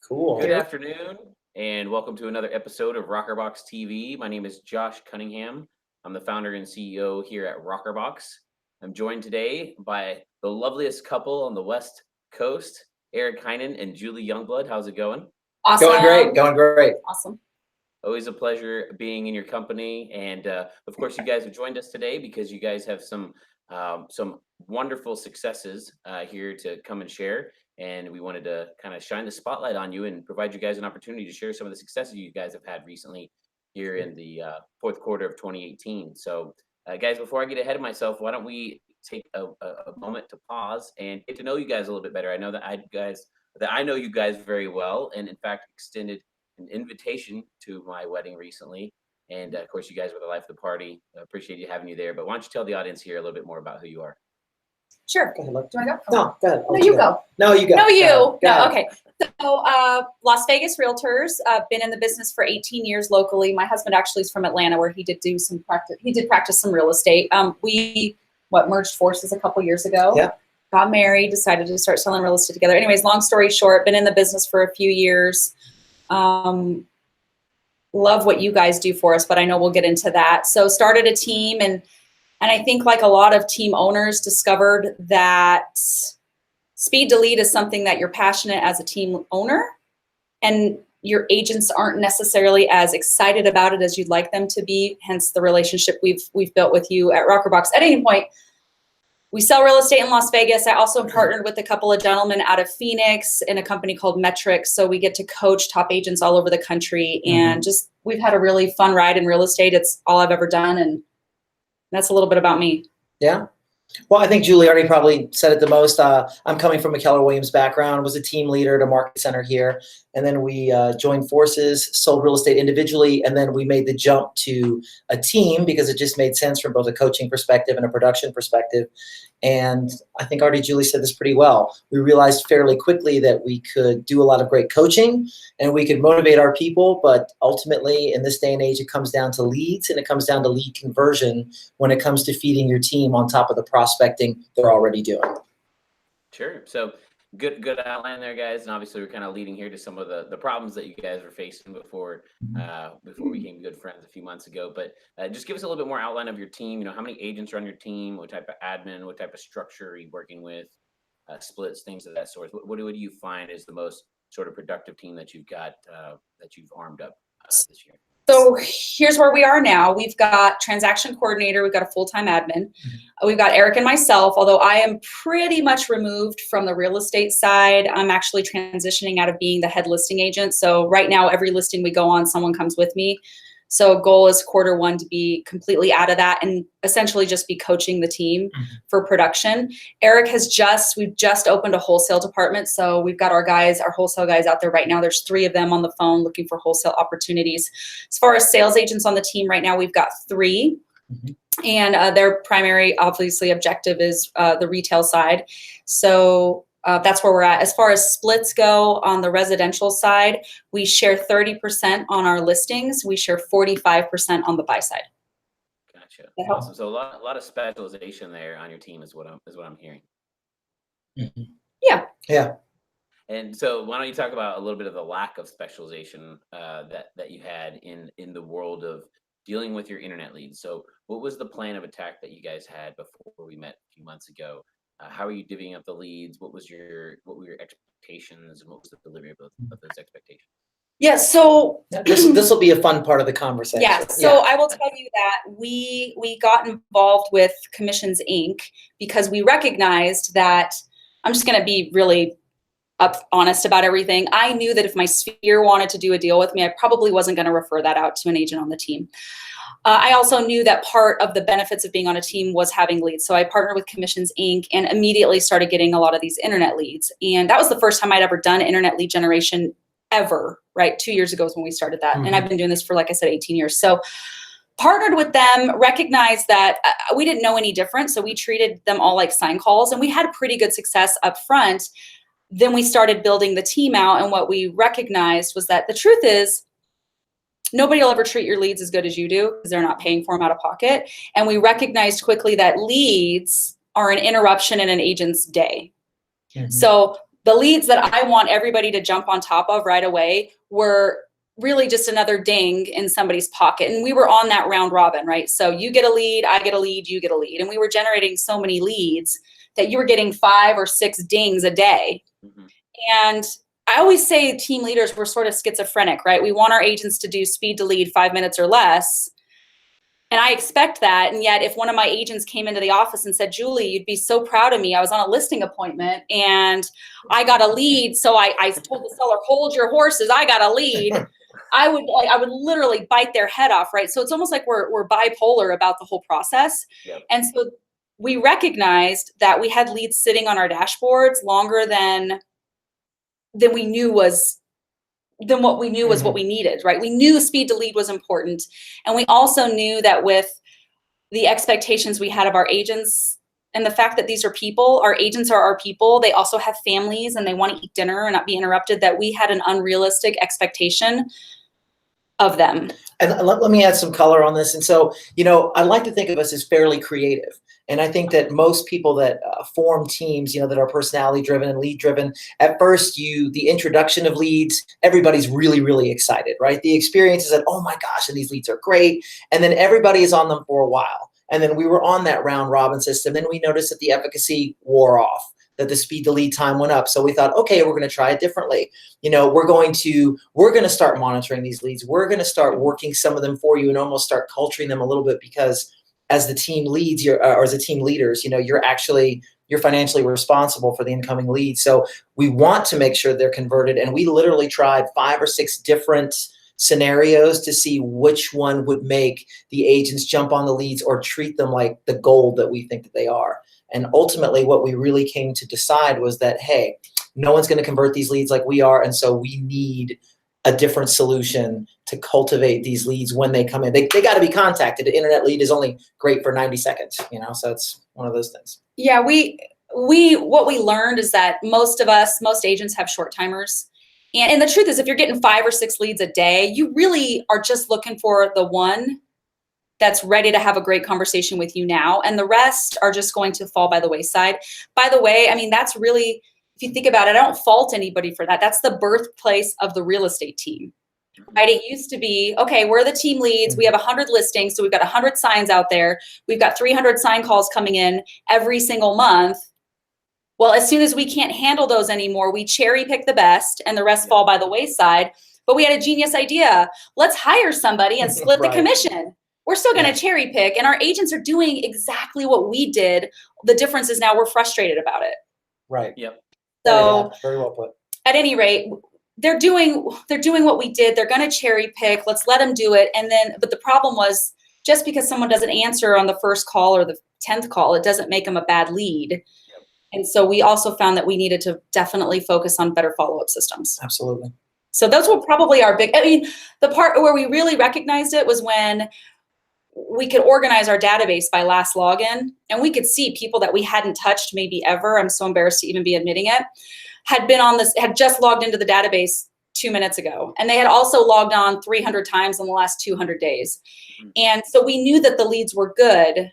Cool. Good afternoon, and welcome to another episode of rokrbox TV. My name is Josh Cunningham. I'm the founder and CEO here at rokrbox. I'm joined today by the loveliest couple on the West Coast, Eric Heinen and Julie Youngblood. How's it going? Awesome. Going great. Awesome. Always a pleasure being in your company, and of course, you guys have joined us today because you guys have some wonderful successes here to come and share. And we wanted to kind of shine the spotlight on you and provide you guys an opportunity to share some of the successes you guys have had recently here in the fourth quarter of 2018. So, guys, before I get ahead of myself, why don't we take a moment to pause and get to know you guys a little bit better. I know that I know you guys very well, and in fact extended an invitation to my wedding recently. And of course, you guys were the life of the party. I appreciate having you there. But why don't you tell the audience here a little bit more about who you are? Sure. Go ahead, look. Do I go? No, go ahead. No, you go. No, you go. No, you. Go No, ahead. okay. So, Las Vegas Realtors, been in the business for 18 years locally. My husband actually is from Atlanta, where he did do some practice. He did practice some real estate. We merged forces a couple years ago. Yeah. Got married, decided to start selling real estate together. Anyways, long story short, been in the business for a few years. Love what you guys do for us, but I know we'll get into that. So started a team, and I think like a lot of team owners discovered that speed to lead is something that you're passionate as a team owner, and your agents aren't necessarily as excited about it as you'd like them to be. Hence the relationship we've built with you at rokrbox. At any point, we sell real estate in Las Vegas. I also partnered with a couple of gentlemen out of Phoenix in a company called Metrics. So we get to coach top agents all over the country, and just we've had a really fun ride in real estate. It's all I've ever done, and that's a little bit about me. Yeah. Well, I think Julie already probably said it the most. I'm coming from a Keller Williams background, was a team leader at a market center here. And then we joined forces, sold real estate individually, and then we made the jump to a team because it just made sense from both a coaching perspective and a production perspective. And I think already Julie said this pretty well. We realized fairly quickly that we could do a lot of great coaching and we could motivate our people, but ultimately in this day and age, it comes down to leads and it comes down to lead conversion when it comes to feeding your team on top of the prospecting they're already doing. Sure. So good outline there, guys. And obviously we're kind of leading here to some of the problems that you guys were facing before we became good friends a few months ago. But just give us a little bit more outline of your team. You know, how many agents are on your team? What type of admin? What type of structure are you working with? Splits, things of that sort. What do you find is the most sort of productive team that you've got that you've armed up this year? So here's where we are now. We've got transaction coordinator. We've got a full-time admin. We've got Eric and myself, although I am pretty much removed from the real estate side. I'm actually transitioning out of being the head listing agent. So right now, every listing we go on, someone comes with me. So goal is quarter 1 to be completely out of that and essentially just be coaching the team for production. Eric we've just opened a wholesale department. So we've got our wholesale guys out there right now. There's 3 of them on the phone looking for wholesale opportunities. As far as sales agents on the team right now, we've got 3. And their primary, obviously, objective is the retail side. So that's where we're at. As far as splits go on the residential side, we share 30% on our listings. We share 45% on the buy side. Gotcha. Awesome. So a lot of specialization there on your team is what I'm hearing. Yeah. Yeah. And so why don't you talk about a little bit of the lack of specialization that you had in the world of dealing with your internet leads. So what was the plan of attack that you guys had before we met a few months ago? How are you divvying up the leads? What were your expectations, and what was the delivery of those expectations? Yeah, so this will be a fun part of the conversation. Yeah, so I will tell you that we got involved with Commissions Inc. because we recognized that, I'm just going to be really honest about everything. I knew that if my sphere wanted to do a deal with me, I probably wasn't going to refer that out to an agent on the team. I also knew that part of the benefits of being on a team was having leads. So I partnered with Commissions Inc. and immediately started getting a lot of these internet leads. And that was the first time I'd ever done internet lead generation ever, right? 2 years ago is when we started that. And I've been doing this for, like I said, 18 years. So partnered with them, recognized that we didn't know any different. So we treated them all like sign calls, and we had pretty good success up front. Then we started building the team out. And what we recognized was that the truth is, nobody will ever treat your leads as good as you do because they're not paying for them out of pocket. And we recognized quickly that leads are an interruption in an agent's day. So The leads that I want everybody to jump on top of right away were really just another ding in somebody's pocket. And we were on that round robin, right? So you get a lead, I get a lead, you get a lead. And we were generating so many leads that you were getting 5 or 6 dings a day. Mm-hmm. And I always say team leaders were sort of schizophrenic, right? We want our agents to do speed to lead 5 minutes or less. And I expect that. And yet if one of my agents came into the office and said, Julie, you'd be so proud of me. I was on a listing appointment and I got a lead. So I told the seller, hold your horses. I got a lead. I would literally bite their head off, right? So it's almost like we're bipolar about the whole process. Yep. And so we recognized that we had leads sitting on our dashboards longer than we knew was what we needed, right? We knew speed to lead was important. And we also knew that with the expectations we had of our agents and the fact that these are people, our agents are our people, they also have families and they want to eat dinner and not be interrupted, that we had an unrealistic expectation of them. And let me add some color on this. And so, I like to think of us as fairly creative. And I think that most people that form teams, that are personality driven and lead driven, at first the introduction of leads, everybody's really, really excited, right? The experience is that, oh my gosh, and these leads are great. And then everybody is on them for a while. And then we were on that round robin system. Then we noticed that the efficacy wore off, that the speed to lead time went up. So we thought, okay, we're going to try it differently. We're going to start monitoring these leads. We're going to start working some of them for you and almost start culturing them a little bit, because as the team leads, or as the team leaders, you're financially responsible for the incoming leads. So we want to make sure they're converted. And we literally tried 5 or 6 different scenarios to see which one would make the agents jump on the leads or treat them like the gold that we think that they are. And ultimately what we really came to decide was that, hey, no one's going to convert these leads like we are. And so we need a different solution to cultivate these leads when they come in. They got to be contacted. An internet lead is only great for 90 seconds, so it's one of those things. Yeah, what we learned is that most agents have short timers. And the truth is, if you're getting 5 or 6 leads a day, you really are just looking for the one that's ready to have a great conversation with you now. And the rest are just going to fall by the wayside. By the way, that's really, if you think about it, I don't fault anybody for that. That's the birthplace of the real estate team, right? It used to be, okay, we're the team leads. We have 100 listings. So we've got 100 signs out there. We've got 300 sign calls coming in every single month. Well, as soon as we can't handle those anymore, we cherry pick the best and the rest fall by the wayside. But we had a genius idea. Let's hire somebody and split the commission. We're still going to cherry pick, and our agents are doing exactly what we did. The difference is now we're frustrated about it. Right. Yep. So very well put. At any rate, they're doing what we did. They're going to cherry pick. Let's let them do it. And then, but the problem was, just because someone doesn't answer on the first call or the 10th call, it doesn't make them a bad lead. Yep. And so we also found that we needed to definitely focus on better follow-up systems. Absolutely. So those were probably our the part where we really recognized it was when we could organize our database by last login, and we could see people that we hadn't touched maybe ever. I'm so embarrassed to even be admitting it. Had just logged into the database 2 minutes ago. And they had also logged on 300 times in the last 200 days. Mm-hmm. And so we knew that the leads were good.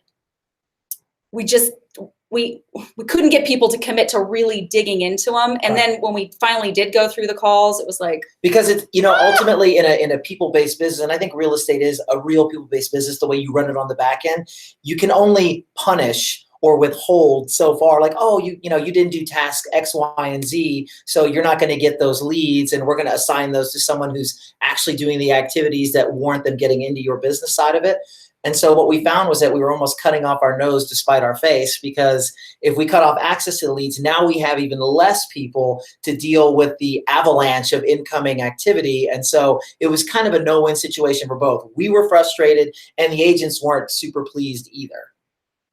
We couldn't get people to commit to really digging into them. And then when we finally did go through the calls, it was like, because it's, ultimately in a people-based business, and I think real estate is a real people-based business, the way you run it on the back end, you can only punish or withhold so far, like, oh, you didn't do task X, Y, and Z, so you're not going to get those leads, and we're going to assign those to someone who's actually doing the activities that warrant them getting into your business side of it. And so what we found was that we were almost cutting off our nose to spite our face, because if we cut off access to the leads, now we have even less people to deal with the avalanche of incoming activity. And so it was kind of a no-win situation for both. We were frustrated, and the agents weren't super pleased either.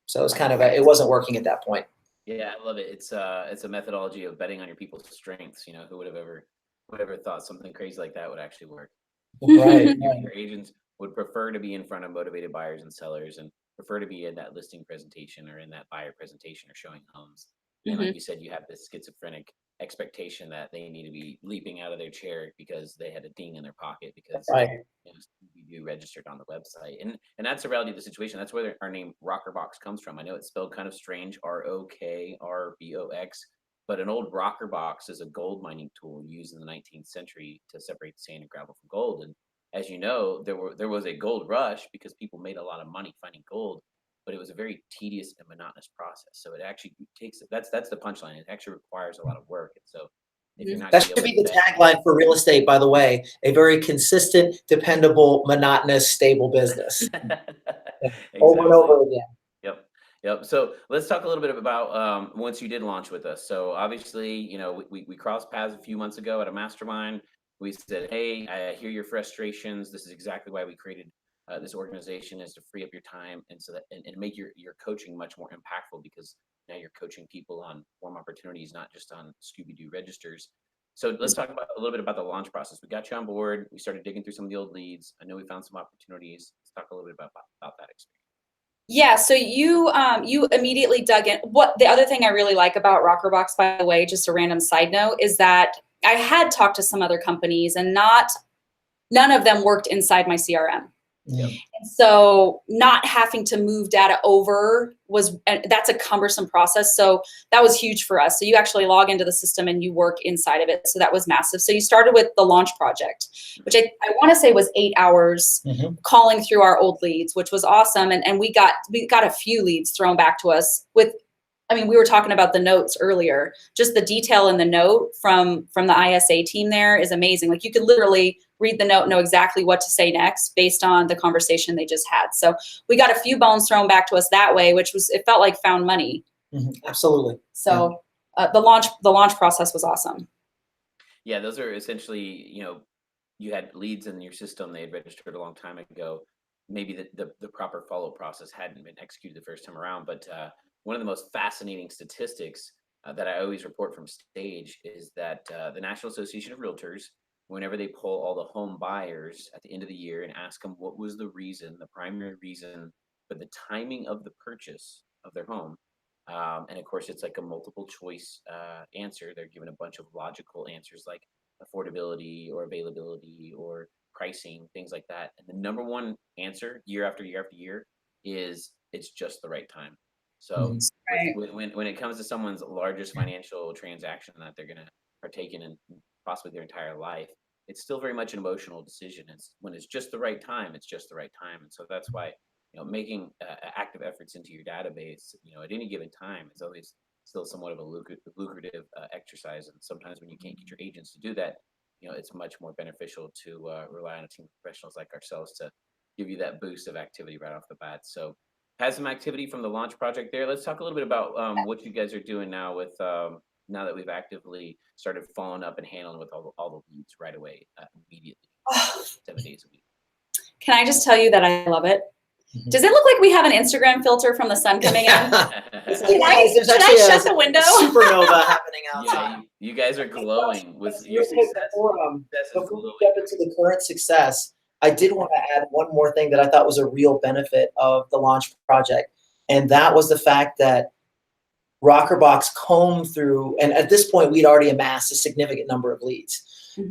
So it was it wasn't working at that point. Yeah, I love it. It's a methodology of betting on your people's strengths. Who would have ever thought something crazy like that would actually work? Right. Your agents would prefer to be in front of motivated buyers and sellers, and prefer to be in that listing presentation or in that buyer presentation or showing homes. And like you said, you have this schizophrenic expectation that they need to be leaping out of their chair because they had a ding in their pocket because you registered on the website. And that's the reality of the situation. That's where our name rokrbox comes from. I know it's spelled kind of strange, ROKRBOX, but an old rokrbox is a gold mining tool used in the 19th century to separate sand and gravel from gold. And as you know, there was a gold rush because people made a lot of money finding gold, but it was a very tedious and monotonous process. So it actually takes that's the punchline. It actually requires a lot of work. And so if you're not That gonna be should able be to the tagline for real estate, by the way. A very consistent, dependable, monotonous, stable business. Over and exactly. over again. Yep. Yep. So let's talk a little bit about once you did launch with us. So obviously, you know, we crossed paths a few months ago at a mastermind. We said, hey, I hear your frustrations. This is exactly why we created this organization, is to free up your time and so that and make your coaching much more impactful, because now you're coaching people on warm opportunities, not just on Scooby-Doo registers. So let's talk about a little bit about the launch process. We got you on board. We started digging through some of the old leads. I know we found some opportunities. Let's talk a little bit about that experience. Yeah, so you immediately dug in. What the other thing I really like about rokrbox, by the way, just a random side note, is that I had talked to some other companies and none of them worked inside my CRM. Yep. And so not having to move data over that's a cumbersome process. So that was huge for us. So you actually log into the system and you work inside of it. So that was massive. So you started with the launch project, which I want to say was 8 hours calling through our old leads, which was awesome. And we got a few leads thrown back to us with, I mean, we were talking about the notes earlier. Just the detail in the note from the ISA team there is amazing. Like you could literally read the note, know exactly what to say next based on the conversation they just had. So we got a few bones thrown back to us that way, it felt like found money. Absolutely. So the launch process was awesome. Yeah, those are essentially, you know, you had leads in your system, they had registered a long time ago. Maybe the proper follow process hadn't been executed the first time around, but one of the most fascinating statistics that I always report from stage is that the National Association of Realtors, whenever they poll all the home buyers at the end of the year and ask them what was the primary reason for the timing of the purchase of their home, and of course it's like a multiple choice answer. They're given a bunch of logical answers like affordability or availability or pricing, things like that. And the number one answer year after year after year is it's just the right time. So Right. when it comes to someone's largest financial transaction that they're going to partake in possibly their entire life, it's still very much an emotional decision. It's when it's just the right time, it's just the right time. And so that's why, you know, making active efforts into your database, you know, at any given time is always still somewhat of a lucrative exercise. And sometimes when you can't get your agents to do that, you know, it's much more beneficial to rely on a team of professionals like ourselves to give you that boost of activity right off the bat. So has some activity from the launch project there. Let's talk a little bit about what you guys are doing now with now that we've actively started following up and handling with all the leads right away, immediately, 7 days a week. Can I just tell you that I love it? Does it look like we have an Instagram filter from the sun coming in? Should I shut the window? Supernova happening outside. Yeah, you guys are glowing with your success. Before we step into the current success, I did want to add one more thing that I thought was a real benefit of the launch project, and that was the fact that rokrbox combed through, and at this point we'd already amassed a significant number of leads.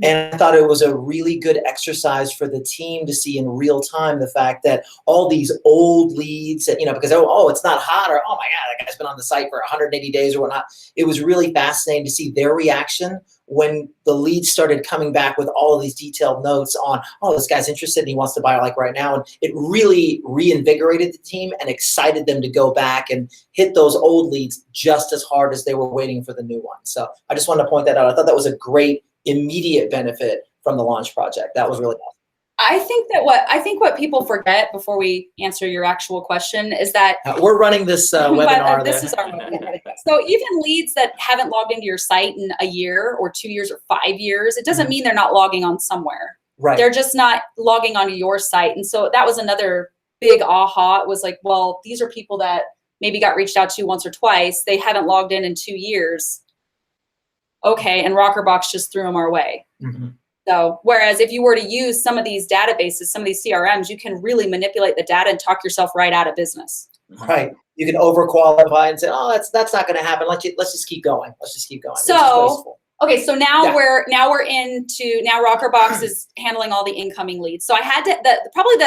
And I thought it was a really good exercise for the team to see in real time the fact that all these old leads, that, you know, because oh, it's not hot, or oh my God, that guy's been on the site for 180 days or whatnot. It was really fascinating to see their reaction when the leads started coming back with all of these detailed notes on, oh, this guy's interested and he wants to buy like right now. And it really reinvigorated the team and excited them to go back and hit those old leads just as hard as they were waiting for the new one. So I just wanted to point that out. I thought that was a great immediate benefit from the launch project. That was really awesome. I think what people forget before we answer your actual question is that we're running this webinar. This is our webinar. So even leads that haven't logged into your site in a year or 2 years or 5 years, it doesn't mean they're not logging on somewhere. Right. They're just not logging onto your site. And so that was another big aha. It was like, well, these are people that maybe got reached out to once or twice. They haven't logged in 2 years. Okay, and rokrbox just threw them our way. So whereas if you were to use some of these databases, some of these CRMs, you can really manipulate the data and talk yourself right out of business. Right. You can overqualify and say, oh, that's not going to happen. Let's just keep going. Let's just keep going. So okay, so now we're rokrbox is handling all the incoming leads. So I had to probably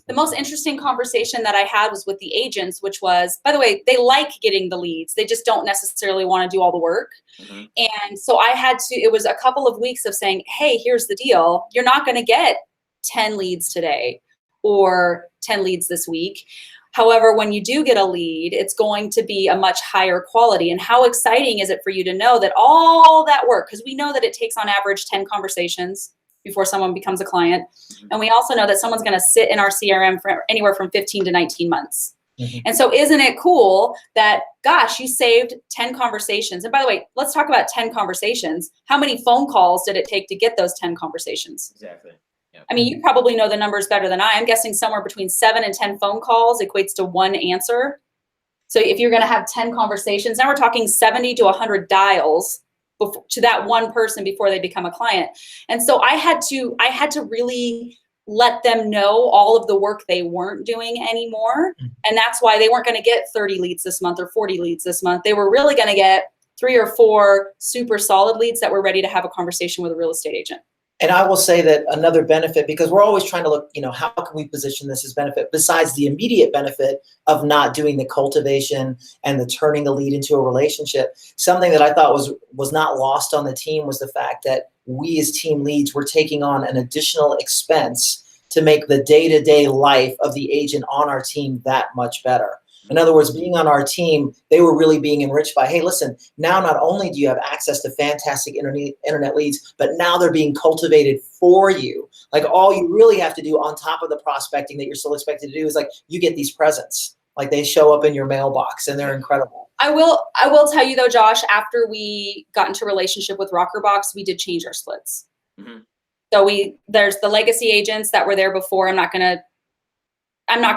The most interesting conversation that I had was with the agents, which was, by the way, they like getting the leads. They just don't necessarily want to do all the work. Mm-hmm. And so it was a couple of weeks of saying, hey, here's the deal. You're not going to get 10 leads today or 10 leads this week. However, when you do get a lead, it's going to be a much higher quality. And how exciting is it for you to know that all that work, because we know that it takes on average 10 conversations before someone becomes a client. Mm-hmm. And we also know that someone's going to sit in our CRM for anywhere from 15 to 19 months. Mm-hmm. And so isn't it cool that, gosh, you saved 10 conversations. And by the way, let's talk about 10 conversations. How many phone calls did it take to get those 10 conversations? Exactly. Yep. I mean, you probably know the numbers better than I. I'm guessing somewhere between 7 and 10 phone calls equates to 1 answer. So if you're going to have 10 conversations, now we're talking 70 to 100 dials to that one person before they become a client. And so I had to really let them know all of the work they weren't doing anymore. And that's why they weren't going to get 30 leads this month or 40 leads this month. They were really going to get 3 or 4 super solid leads that were ready to have a conversation with a real estate agent. And I will say that another benefit, because we're always trying to look, how can we position this as benefit besides the immediate benefit of not doing the cultivation and the turning the lead into a relationship. Something that I thought was not lost on the team was the fact that we as team leads were taking on an additional expense to make the day-to-day life of the agent on our team that much better. In other words, being on our team, they were really being enriched by, hey, listen, now not only do you have access to fantastic internet leads, but now they're being cultivated for you. Like all you really have to do on top of the prospecting that you're still expected to do is like you get these presents. Like they show up in your mailbox and they're incredible. I will tell you though, Josh, after we got into a relationship with rokrbox, we did change our splits. Mm-hmm. So there's the legacy agents that were there before. I'm not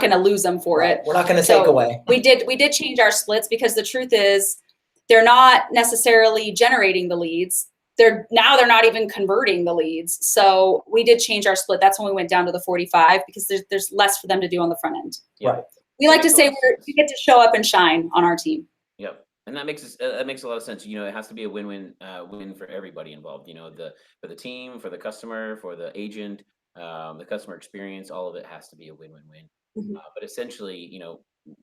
gonna lose them for it. We're not gonna take away. We did change our splits because the truth is they're not necessarily generating the leads. They're not even converting the leads. So we did change our split. That's when we went down to the 45 because there's less for them to do on the front end. Yep. Right. We like to say we get to show up and shine on our team. Yep. And that makes a lot of sense. It has to be a win-win win for everybody involved. For the team, for the customer, for the agent, the customer experience, all of it has to be a win-win-win. Mm-hmm. But essentially,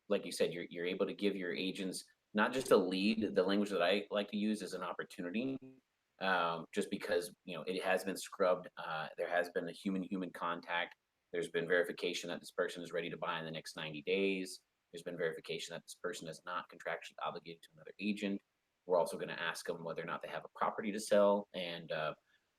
like you said, you're able to give your agents not just a lead. The language that I like to use is an opportunity, just because it has been scrubbed. There has been a human contact. There's been verification that this person is ready to buy in the next 90 days. There's been verification that this person is not contractually obligated to another agent. We're also going to ask them whether or not they have a property to sell, and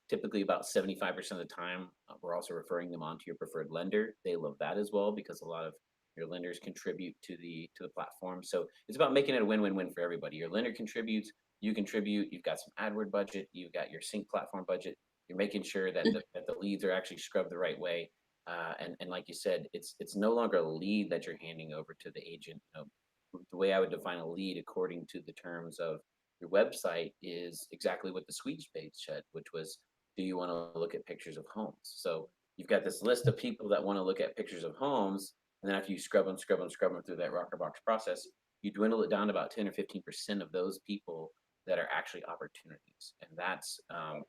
typically about 75% of the time, we're also referring them on to your preferred lender. They love that as well because a lot of your lenders contribute to the platform. So it's about making it a win-win-win for everybody. Your lender contributes, you contribute, you've got some AdWord budget, you've got your sync platform budget. You're making sure that the leads are actually scrubbed the right way. And like you said, it's no longer a lead that you're handing over to the agent. The way I would define a lead according to the terms of your website is exactly what the squeeze page said, which was, do you want to look at pictures of homes? So you've got this list of people that want to look at pictures of homes. And then after you scrub them through that rokrbox process, you dwindle it down to about 10 or 15% of those people that are actually opportunities. And that's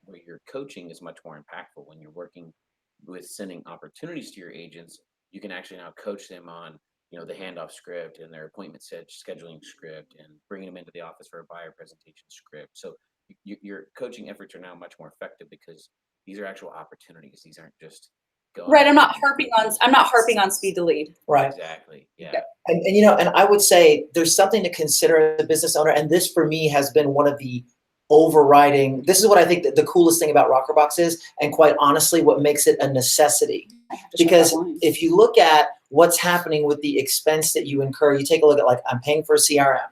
where your coaching is much more impactful. When you're working with sending opportunities to your agents, you can actually now coach them on the handoff script and their appointment scheduling script and bringing them into the office for a buyer presentation script. So your coaching efforts are now much more effective because these are actual opportunities. These aren't just going. Right. I'm not harping on speed to lead. Right. Exactly. Yeah. And and I would say there's something to consider as a business owner, and this for me has been one of the overriding. This is what I think that the coolest thing about rokrbox is, and quite honestly, what makes it a necessity. Because if you look at what's happening with the expense that you incur, you take a look at like, I'm paying for a CRM,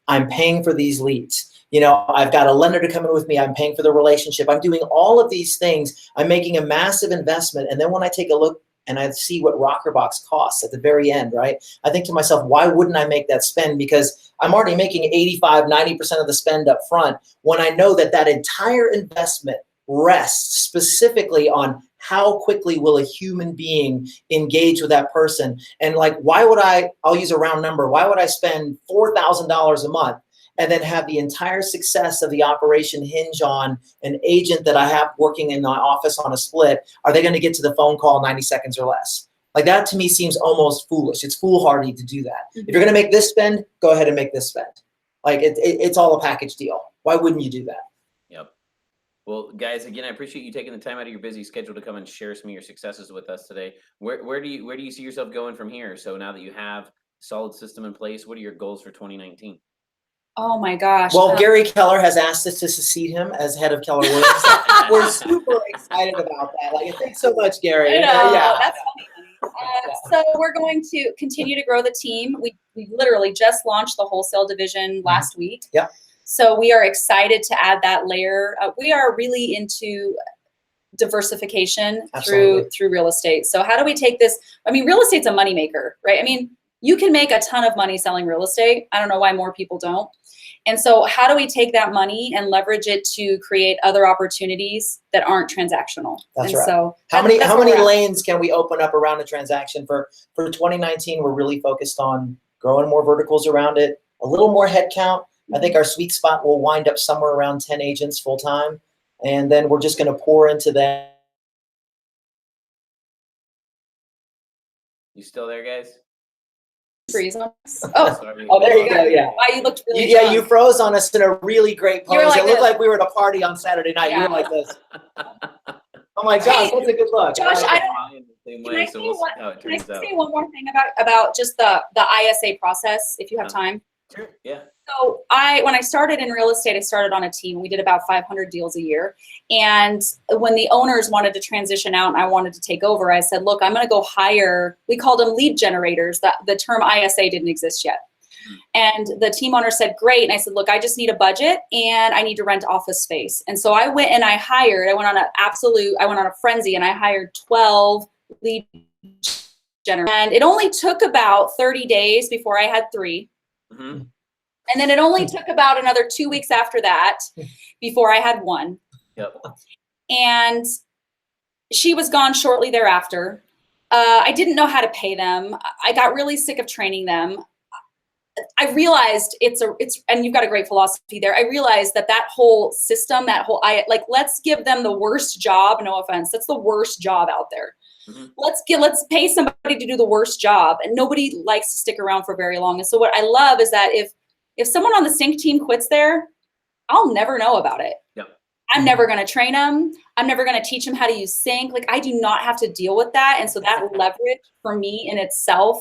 I'm paying for these leads. I've got a lender to come in with me. I'm paying for the relationship. I'm doing all of these things. I'm making a massive investment. And then when I take a look and I see what rokrbox costs at the very end, right? I think to myself, why wouldn't I make that spend? Because I'm already making 85, 90% of the spend up front when I know that entire investment rests specifically on how quickly will a human being engage with that person. And like, I'll use a round number. Why would I spend $4,000 a month and then have the entire success of the operation hinge on an agent that I have working in my office on a split? Are they going to get to the phone call 90 seconds or less? Like that to me seems almost foolish. It's foolhardy to do that. Mhm. If you're going to make this spend, go ahead and make this spend. Like it's all a package deal. Why wouldn't you do that? Yep. Well, guys, again, I appreciate you taking the time out of your busy schedule to come and share some of your successes with us today. Where do you see yourself going from here? So now that you have a solid system in place, what are your goals for 2019? Oh my gosh. Well, Gary Keller has asked us to succeed him as head of Keller Williams. We're super excited about that. Like, thanks so much, Gary. I know, Yeah. that's funny. So we're going to continue to grow the team. We literally just launched the wholesale division last week. Yeah. So we are excited to add that layer. We are really into diversification through real estate. So how do we take this? I mean, real estate's a moneymaker, right? I mean, you can make a ton of money selling real estate. I don't know why more people don't. And so how do we take that money and leverage it to create other opportunities that aren't transactional? That's and right. So how many lanes can we open up around a transaction for 2019? We're really focused on growing more verticals around it, a little more headcount. I think our sweet spot will wind up somewhere around 10 agents full time. And then we're just going to pour into that. You still there, guys? Freeze on us. Sorry. Oh, there you go. Yeah. Wow, you looked really Yeah, you froze on us in a really great pose. Like it looked this. like we were at a party on Saturday night. Yeah. You were like this. Oh my gosh, that's a good look. Josh, Can I say one more thing about just the ISA process, if you have time? Sure. Yeah. So when I started in real estate, I started on a team. We did about 500 deals a year. And when the owners wanted to transition out and I wanted to take over, I said, look, I'm going to go hire, we called them lead generators. The term ISA didn't exist yet. And the team owner said, great. And I said, look, I just need a budget and I need to rent office space. And so I went and I went on a frenzy and I hired 12 lead generators. And it only took about 30 days before I had 3. Mm-hmm. And then it only took about another 2 weeks after that before I had 1. Yep. And she was gone shortly thereafter. I didn't know how to pay them. I got really sick of training them. I realized and you've got a great philosophy there. I realized that whole system, let's give them the worst job. No offense. That's the worst job out there. Mm-hmm. Let's pay somebody to do the worst job. And nobody likes to stick around for very long. And so what I love is that if someone on the sync team quits there, I'll never know about it. Yep. I'm never going to train them. I'm never going to teach them how to use sync. Like, I do not have to deal with that. And so that leverage for me in itself,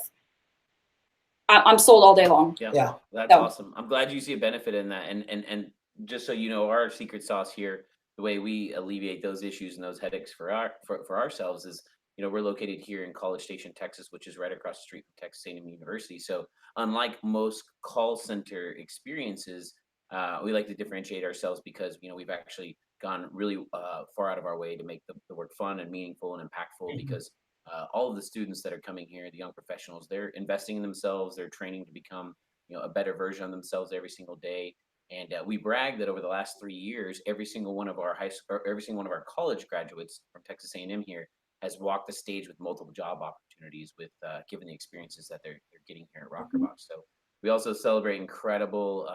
I'm sold all day long. Yeah. That's awesome. I'm glad you see a benefit in that. And just so you know, our secret sauce here, the way we alleviate those issues and those headaches for ourselves is, we're located here in College Station, Texas, which is right across the street from Texas A&M University. So unlike most call center experiences, we like to differentiate ourselves because, we've actually gone really far out of our way to make the work fun and meaningful and impactful. Mm-hmm. Because all of the students that are coming here, the young professionals, they're investing in themselves. They're training to become, a better version of themselves every single day. And we brag that over the last 3 years, every single one of our college graduates from Texas A&M here has walked the stage with multiple job opportunities, with given the experiences that they're getting here at rokrbox. Mm-hmm. So we also celebrate incredible,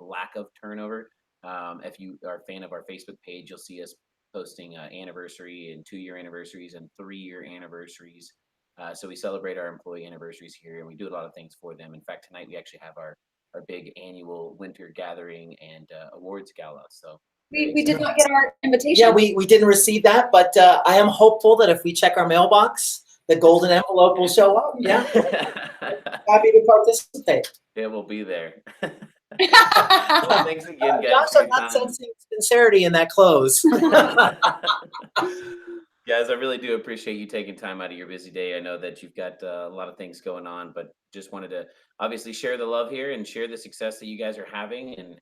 lack of turnover. If you are a fan of our Facebook page, you'll see us posting anniversary and 2-year anniversaries and 3-year anniversaries. So we celebrate our employee anniversaries here, and we do a lot of things for them. In fact, tonight we actually have our big annual winter gathering and awards gala. So we did not get our invitation. Yeah, we didn't receive that, but I am hopeful that if we check our mailbox, the golden envelope will show up. Yeah, happy to participate. It will be there. Well, thanks again, guys. Josh, I'm not sensing sincerity in that close. Guys, I really do appreciate you taking time out of your busy day. I know that you've got a lot of things going on, but just wanted to obviously share the love here and share the success that you guys are having, and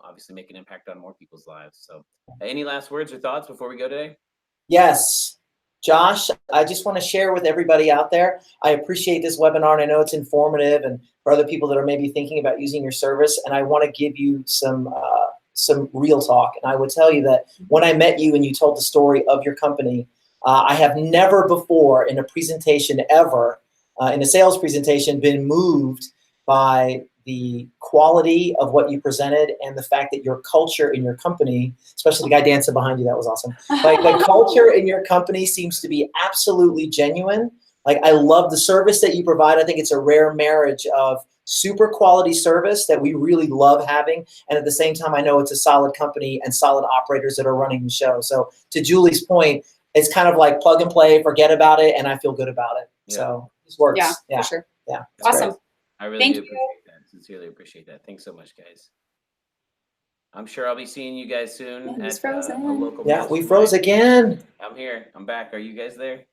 obviously make an impact on more people's lives. So, any last words or thoughts before we go today? Yes. Josh, I just want to share with everybody out there, I appreciate this webinar, and I know it's informative, and for other people that are maybe thinking about using your service, and I want to give you some real talk. And I would tell you that when I met you and you told the story of your company, I have never before in a presentation ever, in a sales presentation, been moved by the quality of what you presented and the fact that your culture in your company, especially the guy dancing behind you, that was awesome. Like the culture in your company seems to be absolutely genuine. Like I love the service that you provide. I think it's a rare marriage of super quality service that we really love having. And at the same time, I know it's a solid company and solid operators that are running the show. So to Julie's point, it's kind of like plug and play, forget about it, and I feel good about it. Yeah. So this works. Yeah, for sure. Yeah. That's Awesome. great. I really Thank do you. appreciate that. Sincerely appreciate that. Thanks so much, guys. I'm sure I'll be seeing you guys soon Yeah, he's at a frozen. local Yeah, we mastermind. froze again. I'm here. I'm back. Are you guys there?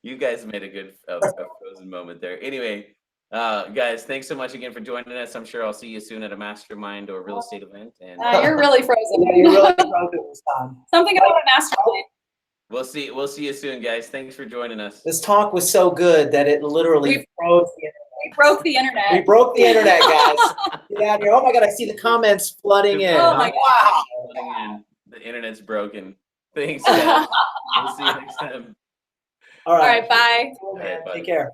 You guys made a good a frozen moment there. Anyway, guys, thanks so much again for joining us. I'm sure I'll see you soon at a mastermind or real estate event. And You're really frozen. Yeah, you're really frozen this time. Something about a mastermind. we'll see you soon, guys. Thanks for joining us. This talk was so good that it literally froze the internet. We broke the internet. We broke the internet, guys. Get out here. Oh my God, I see the comments flooding in. Oh my Wow. The internet's broken. Thanks, guys. We'll see you next time. All All right. right, bye. Cool, man. All right, bye. Take care.